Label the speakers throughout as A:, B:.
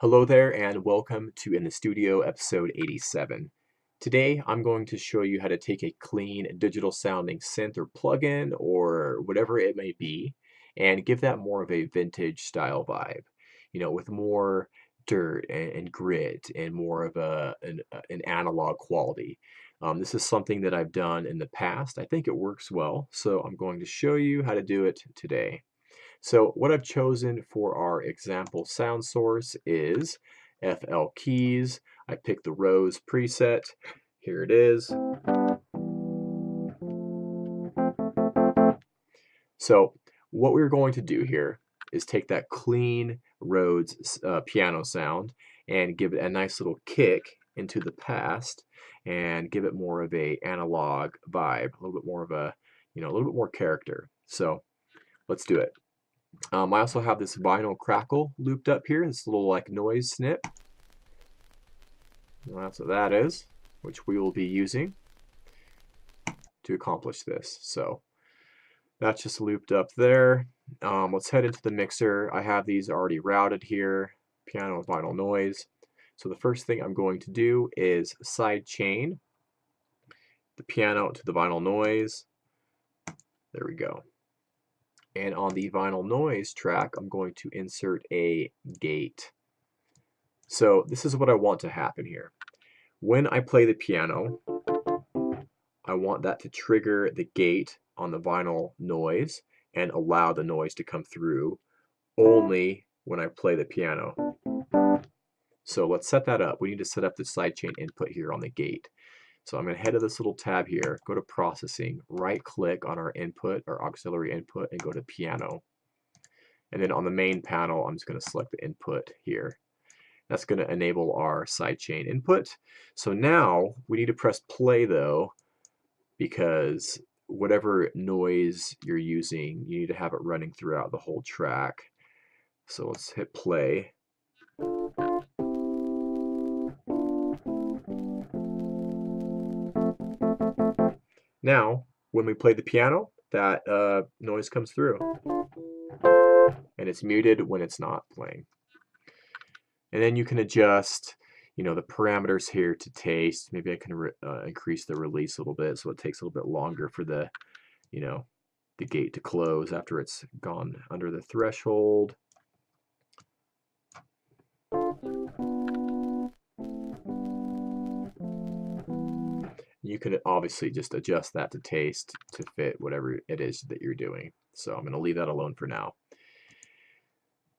A: Hello there and welcome to In the Studio episode 87. Today I'm going to show you how to take a clean digital sounding synth or plugin or whatever it may be and give that more of a vintage style vibe, with more dirt and grit and more of an analog quality. This is something that I've done in the past. I think it works well, so I'm going to show you how to do it today. So what I've chosen for our example sound source is FL Keys. I picked the Rose preset. Here it is. So what we're going to do here is take that clean Rhodes piano sound and give it a nice little kick into the past and give it more of a analog vibe, a little bit more of a little bit more character. So let's do it. I also have this vinyl crackle looped up here, this little like noise snip. And that's what that is, which we will be using to accomplish this. So that's just looped up there. Let's head into the mixer. I have these already routed here, piano and vinyl noise. So the first thing I'm going to do is side chain the piano to the vinyl noise. There we go. And on the vinyl noise track, I'm going to insert a gate. So this is what I want to happen here. When I play the piano, I want that to trigger the gate on the vinyl noise and allow the noise to come through only when I play the piano. So let's set that up. We need to set up the sidechain input here on the gate. So I'm going to head to this little tab here, go to processing, right click on our input, our auxiliary input, and go to piano. And then on the main panel, I'm just going to select the input here. That's going to enable our sidechain input. So now we need to press play though, because whatever noise you're using, you need to have it running throughout the whole track. So let's hit play. Now, when we play the piano, that noise comes through. And it's muted when it's not playing. And then you can adjust, the parameters here to taste. Maybe I can increase the release a little bit so it takes a little bit longer for the gate to close after it's gone under the threshold. You can obviously just adjust that to taste to fit whatever it is that you're doing. So I'm going to leave that alone for now.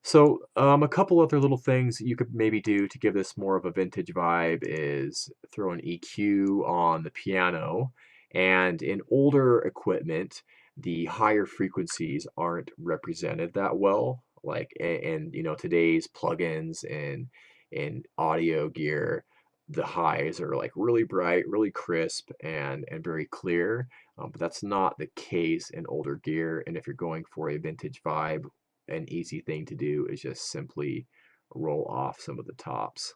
A: So a couple other little things you could maybe do to give this more of a vintage vibe is throw an EQ on the piano. And in older equipment, the higher frequencies aren't represented that well. Like in today's plugins and audio gear, the highs are like really bright, really crisp, and very clear. But that's not the case in older gear. And if you're going for a vintage vibe, an easy thing to do is just simply roll off some of the tops.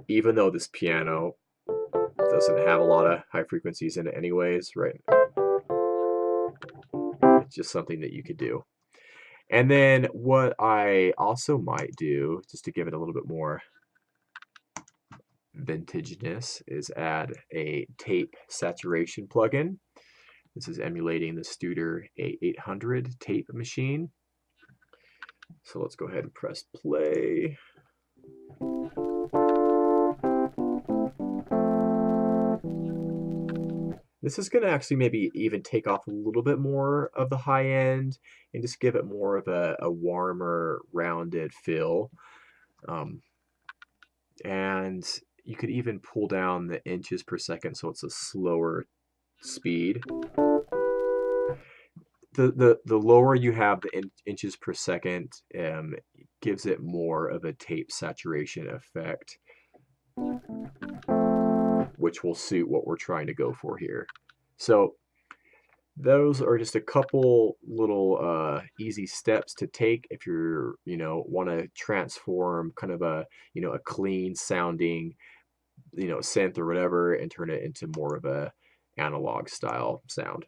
A: Even though this piano doesn't have a lot of high frequencies in it anyways, right? It's just something that you could do. And then what I also might do, just to give it a little bit more vintageness, is add a tape saturation plugin. This is emulating the Studer A800 tape machine. So let's go ahead and press play. This is going to actually maybe even take off a little bit more of the high end and just give it more of a warmer, rounded feel. And you could even pull down the inches per second so it's a slower speed. The lower you have the inches per second, gives it more of a tape saturation effect, which will suit what we're trying to go for here. So those are just a couple little easy steps to take if you're want to transform kind of a a clean sounding synth or whatever and turn it into more of a analog style sound.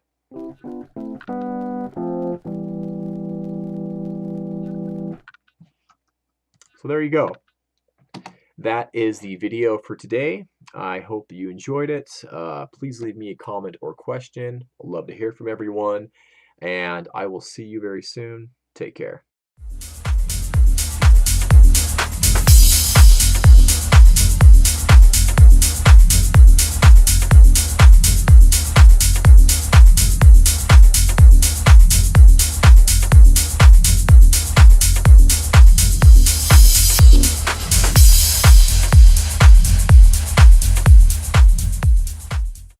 A: So there you go. That is the video for today. I hope you enjoyed it. Please leave me a comment or question. I'd love to hear from everyone, and I will see you very soon. Take care.